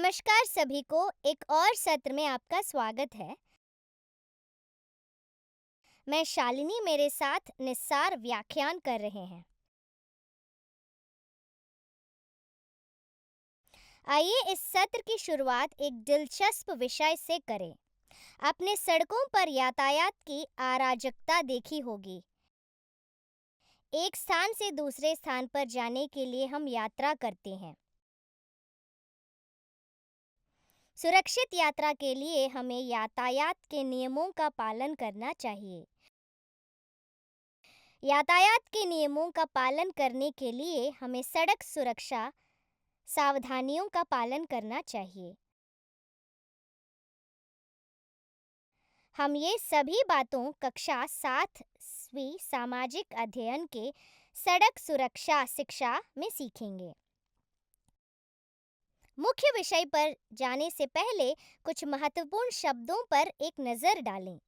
नमस्कार सभी को, एक और सत्र में आपका स्वागत है। मैं शालिनी, मेरे साथ निस्सार व्याख्यान कर रहे हैं। आइए इस सत्र की शुरुआत एक दिलचस्प विषय से करें। आपने सड़कों पर यातायात की अराजकता देखी होगी। एक स्थान से दूसरे स्थान पर जाने के लिए हम यात्रा करते हैं। सुरक्षित यात्रा के लिए हमें यातायात के नियमों का पालन करना चाहिए। यातायात के नियमों का पालन करने के लिए हमें सड़क सुरक्षा सावधानियों का पालन करना चाहिए। हम ये सभी बातों कक्षा 7वीं सामाजिक अध्ययन के सड़क सुरक्षा शिक्षा में सीखेंगे। मुख्य विषय पर जाने से पहले कुछ महत्वपूर्ण शब्दों पर एक नज़र डालें।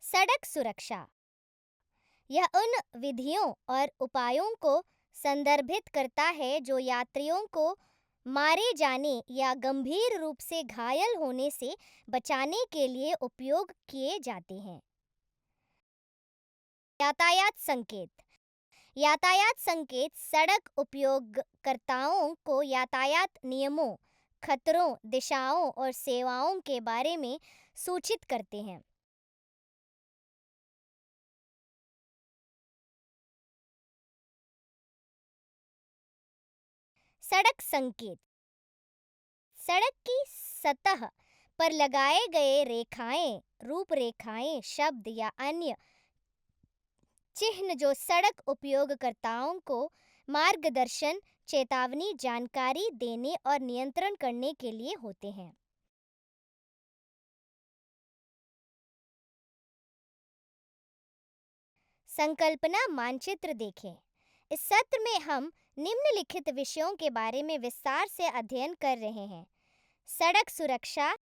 सड़क सुरक्षा यह उन विधियों और उपायों को संदर्भित करता है जो यात्रियों को मारे जाने या गंभीर रूप से घायल होने से बचाने के लिए उपयोग किए जाते हैं। यातायात संकेत सड़क उपयोगकर्ताओं को यातायात नियमों, खतरों, दिशाओं और सेवाओं के बारे में सूचित करते हैं। सड़क संकेत सड़क की सतह पर लगाए गए रेखाएं, रूपरेखाएं, शब्द या अन्य चिन्ह जो सड़क उपयोगकर्ताओं को मार्गदर्शन, चेतावनी, जानकारी देने और नियंत्रण करने के लिए होते हैं। संकल्पना मानचित्र देखें। इस सत्र में हम निम्नलिखित विषयों के बारे में विस्तार से अध्ययन कर रहे हैं। सड़क सुरक्षा,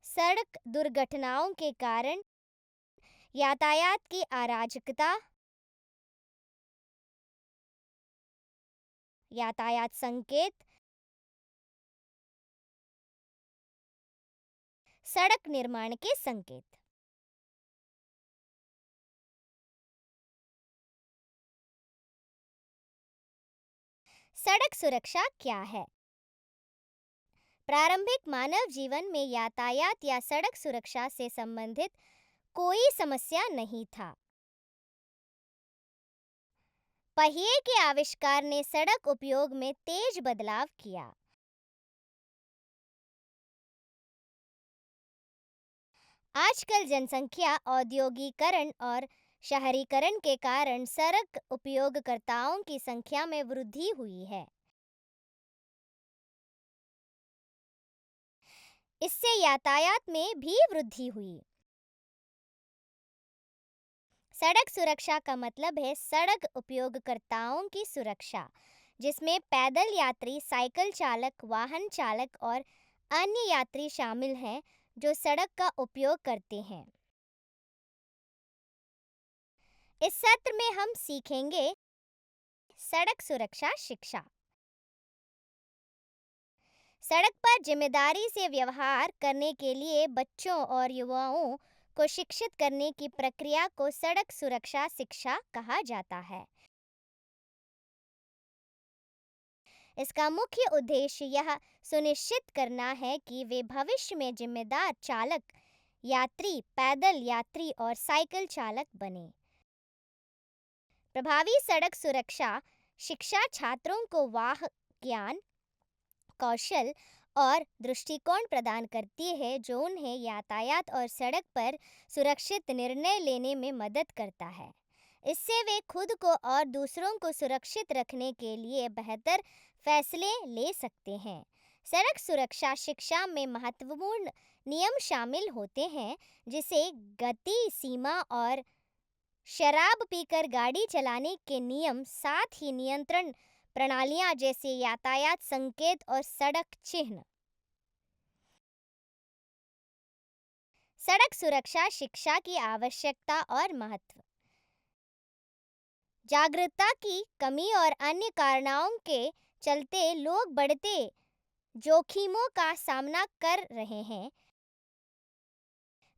सड़क दुर्घटनाओं के कारण, यातायात की अराजकता, यातायात संकेत, सड़क निर्माण के संकेत। सड़क सुरक्षा क्या है? प्रारंभिक मानव जीवन में यातायात या सड़क सुरक्षा से संबंधित कोई समस्या नहीं था। पहिए के आविष्कार ने सड़क उपयोग में तेज बदलाव किया। आजकल जनसंख्या, औद्योगीकरण और शहरीकरण के कारण सड़क उपयोगकर्ताओं की संख्या में वृद्धि हुई है। इससे यातायात में भी वृद्धि हुई। सड़क सुरक्षा का मतलब है सड़क उपयोगकर्ताओं की सुरक्षा, जिसमें पैदल यात्री, साइकिल चालक, वाहन चालक और अन्य यात्री शामिल हैं जो सड़क का उपयोग करते हैं। इस सत्र में हम सीखेंगे सड़क सुरक्षा शिक्षा। सड़क पर जिम्मेदारी से व्यवहार करने के लिए बच्चों और युवाओं को शिक्षित करने की प्रक्रिया को सड़क सुरक्षा शिक्षा कहा जाता है। इसका मुख्य उद्देश्य यह सुनिश्चित करना है कि वे भविष्य में जिम्मेदार चालक, यात्री, पैदल यात्री और साइकिल चालक बने। प्रभावी सड़क सुरक्षा शिक्षा छात्रों को वाह ज्ञान, कौशल और दृष्टिकोण प्रदान करती है जो उन्हें यातायात और सड़क पर सुरक्षित निर्णय लेने में मदद करता है। इससे वे खुद को और दूसरों को सुरक्षित रखने के लिए बेहतर फैसले ले सकते हैं। सड़क सुरक्षा शिक्षा में महत्वपूर्ण नियम शामिल होते हैं, जिसे गति सीमा और शराब पीकर गाड़ी चलाने के नियम, साथ ही नियंत्रण प्रणालियां जैसे यातायात संकेत और सड़क चिन्ह। सड़क सुरक्षा शिक्षा की आवश्यकता और महत्व। जागरूकता की कमी और अन्य कारणों के चलते लोग बढ़ते जोखिमों का सामना कर रहे हैं।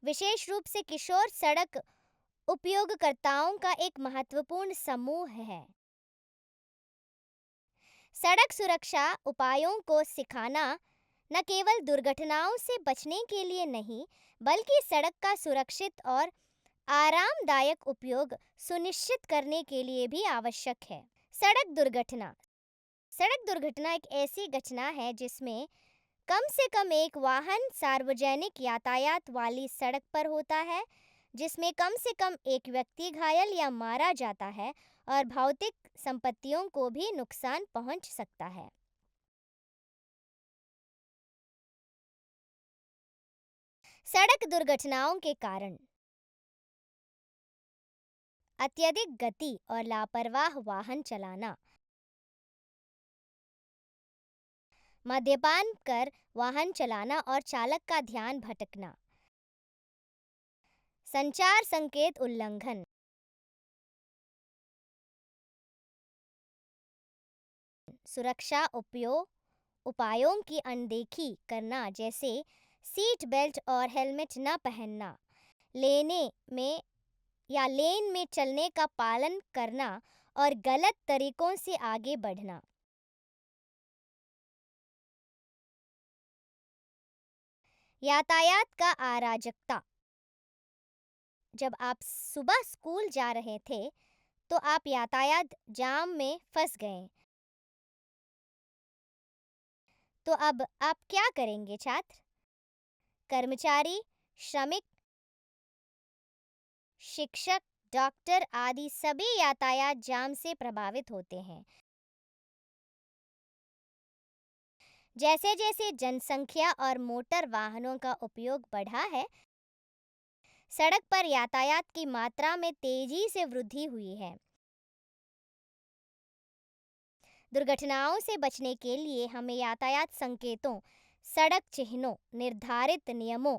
विशेष रूप से किशोर सड़क उपयोगकर्ताओं का एक महत्वपूर्ण समूह है। सड़क सुरक्षा उपायों को सिखाना न केवल दुर्घटनाओं से बचने के लिए नहीं, बल्कि सड़क का सुरक्षित और आरामदायक उपयोग सुनिश्चित करने के लिए भी आवश्यक है। सड़क दुर्घटना सड़क दुर्घटना एक ऐसी घटना है जिसमें कम से कम एक वाहन सार्वजनिक यातायात वाली सड़क पर होता है, जिसमें कम से कम एक व्यक्ति घायल या मारा जाता है और भौतिक संपत्तियों को भी नुकसान पहुंच सकता है। सड़क दुर्घटनाओं के कारण अत्यधिक गति और लापरवाह वाहन चलाना, मद्यपान कर वाहन चलाना और चालक का ध्यान भटकना, संचार संकेत उल्लंघन, सुरक्षा उपायों की अनदेखी करना जैसे सीट बेल्ट और हेलमेट न पहनना, लेन में चलने का पालन करना और गलत तरीकों से आगे बढ़ना। यातायात का अराजकता। जब आप सुबह स्कूल जा रहे थे तो आप यातायात जाम में फंस गए, तो अब आप क्या करेंगे छात्र? कर्मचारी, श्रमिक, शिक्षक, डॉक्टर आदि सभी यातायात जाम से प्रभावित होते हैं। जैसे जैसे जनसंख्या और मोटर वाहनों का उपयोग बढ़ा है, सड़क पर यातायात की मात्रा में तेजी से वृद्धि हुई है। दुर्घटनाओं से बचने के लिए हमें यातायात संकेतों, सड़क चिन्हों, निर्धारित नियमों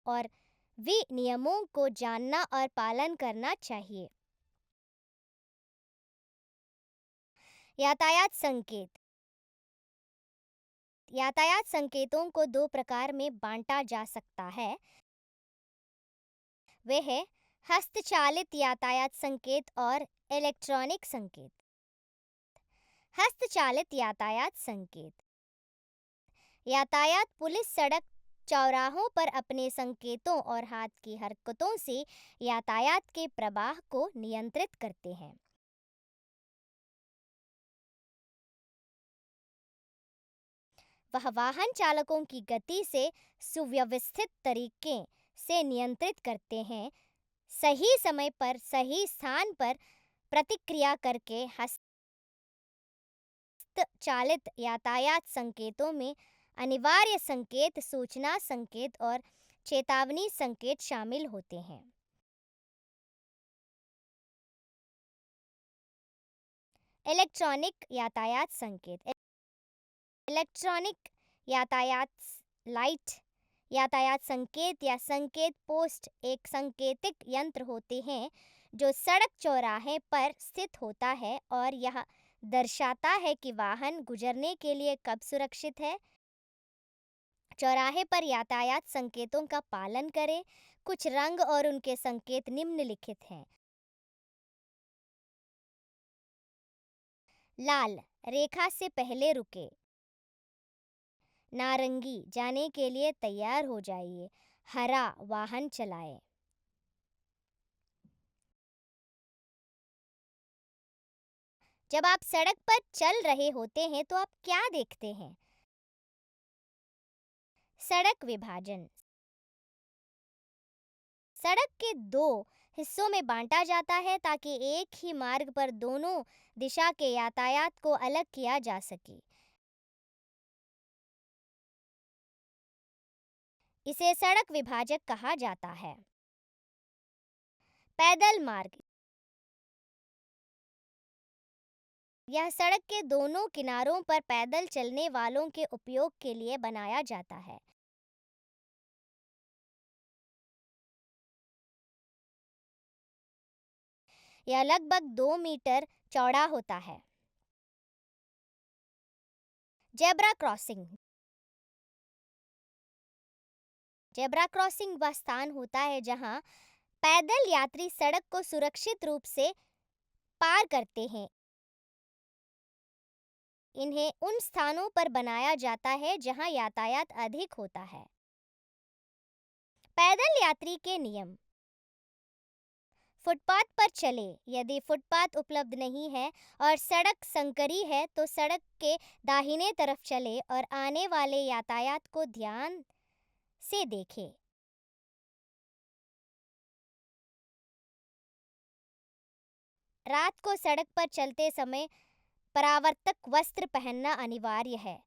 और विनियमों को जानना और पालन करना चाहिए। यातायात संकेत। यातायात संकेतों को दो प्रकार में बांटा जा सकता है। वे हैं हस्तचालित यातायात संकेत और इलेक्ट्रॉनिक संकेत। हस्तचालित यातायात संकेत। यातायात पुलिस सड़क चौराहों पर अपने संकेतों और हाथ की हरकतों से यातायात के प्रवाह को नियंत्रित करते हैं। वह वाहन चालकों की गति से सुव्यवस्थित तरीके से नियंत्रित करते हैं, सही समय पर सही स्थान पर प्रतिक्रिया करके। हस्तचालित यातायात संकेतों में अनिवार्य संकेत, सूचना संकेत और चेतावनी संकेत शामिल होते हैं। इलेक्ट्रॉनिक यातायात संकेत। इलेक्ट्रॉनिक यातायात लाइट, यातायात संकेत या संकेत पोस्ट एक सांकेतिक यंत्र होते हैं जो सड़क चौराहे पर स्थित होता है और यह दर्शाता है कि वाहन गुजरने के लिए कब सुरक्षित है। चौराहे पर यातायात संकेतों का पालन करें। कुछ रंग और उनके संकेत निम्नलिखित हैं। लाल, रेखा से पहले रुके। नारंगी, जाने के लिए तैयार हो जाइए। हरा, वाहन चलाएं। जब आप सड़क पर चल रहे होते हैं तो आप क्या देखते हैं? सड़क विभाजन। सड़क के दो हिस्सों में बांटा जाता है ताकि एक ही मार्ग पर दोनों दिशा के यातायात को अलग किया जा सके। इसे सड़क विभाजक कहा जाता है। पैदल मार्ग। यह सड़क के दोनों किनारों पर पैदल चलने वालों के उपयोग के लिए बनाया जाता है। यह लगभग 2 मीटर चौड़ा होता है। Zebra crossing. जेब्रा क्रॉसिंग वह स्थान होता है जहां पैदल यात्री सड़क को सुरक्षित रूप से पार करते हैं। इन्हें उन स्थानों पर बनाया जाता है जहां यातायात अधिक होता है। पैदल यात्री के नियम। फुटपाथ पर चले। यदि फुटपाथ उपलब्ध नहीं है और सड़क संकरी है तो सड़क के दाहिने तरफ चले और आने वाले यातायात को ध्यान से देखें। रात को सड़क पर चलते समय परावर्तक वस्त्र पहनना अनिवार्य है।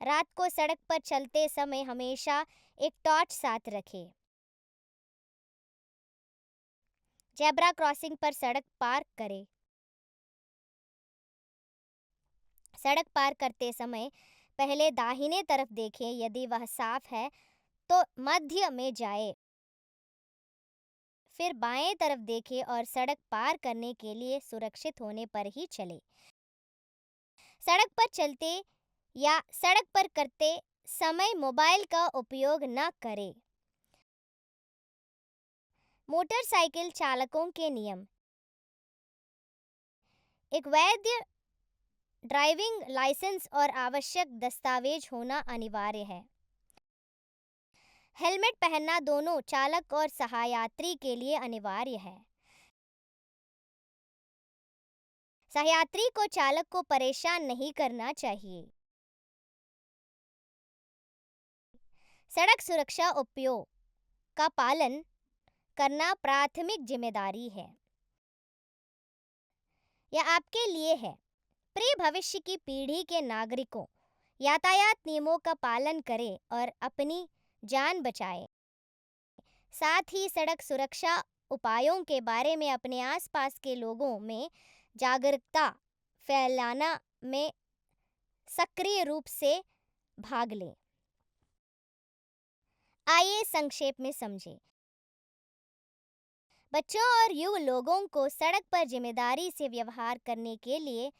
रात को सड़क पर चलते समय हमेशा एक टॉर्च साथ रखें। जेब्रा क्रॉसिंग पर सड़क पार करें। सड़क पार करते समय पहले दाहिने तरफ देखें। यदि वह साफ है तो मध्य में जाएं। फिर बाएं तरफ देखें और सड़क पार करने के लिए सुरक्षित होने पर ही चलें। सड़क पर चलते या सड़क पर करते समय मोबाइल का उपयोग न करें। मोटरसाइकिल चालकों के नियम। एक वैध ड्राइविंग लाइसेंस और आवश्यक दस्तावेज होना अनिवार्य है। हेलमेट पहनना दोनों चालक और सहयात्री के लिए अनिवार्य है। सहयात्री को चालक को परेशान नहीं करना चाहिए। सड़क सुरक्षा उपायों का पालन करना प्राथमिक जिम्मेदारी है। यह आपके लिए है। प्रिय भविष्य की पीढ़ी के नागरिकों, यातायात नियमों का पालन करें और अपनी जान बचाएं। साथ ही सड़क सुरक्षा उपायों के बारे में अपने आसपास के लोगों में जागरूकता फैलाना में सक्रिय रूप से भाग लें। आइए संक्षेप में समझें। बच्चों और युवा लोगों को सड़क पर जिम्मेदारी से व्यवहार करने के लिए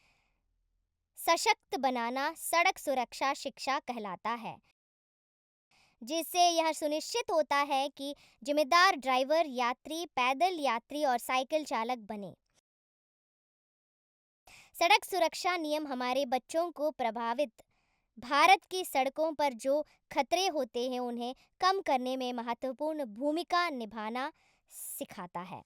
सशक्त बनाना सड़क सुरक्षा शिक्षा कहलाता है, जिससे यह सुनिश्चित होता है कि जिम्मेदार ड्राइवर, यात्री, पैदल यात्री और साइकिल चालक बने। सड़क सुरक्षा नियम हमारे बच्चों को प्रभावित भारत की सड़कों पर जो खतरे होते हैं उन्हें कम करने में महत्वपूर्ण भूमिका निभाना सिखाता है।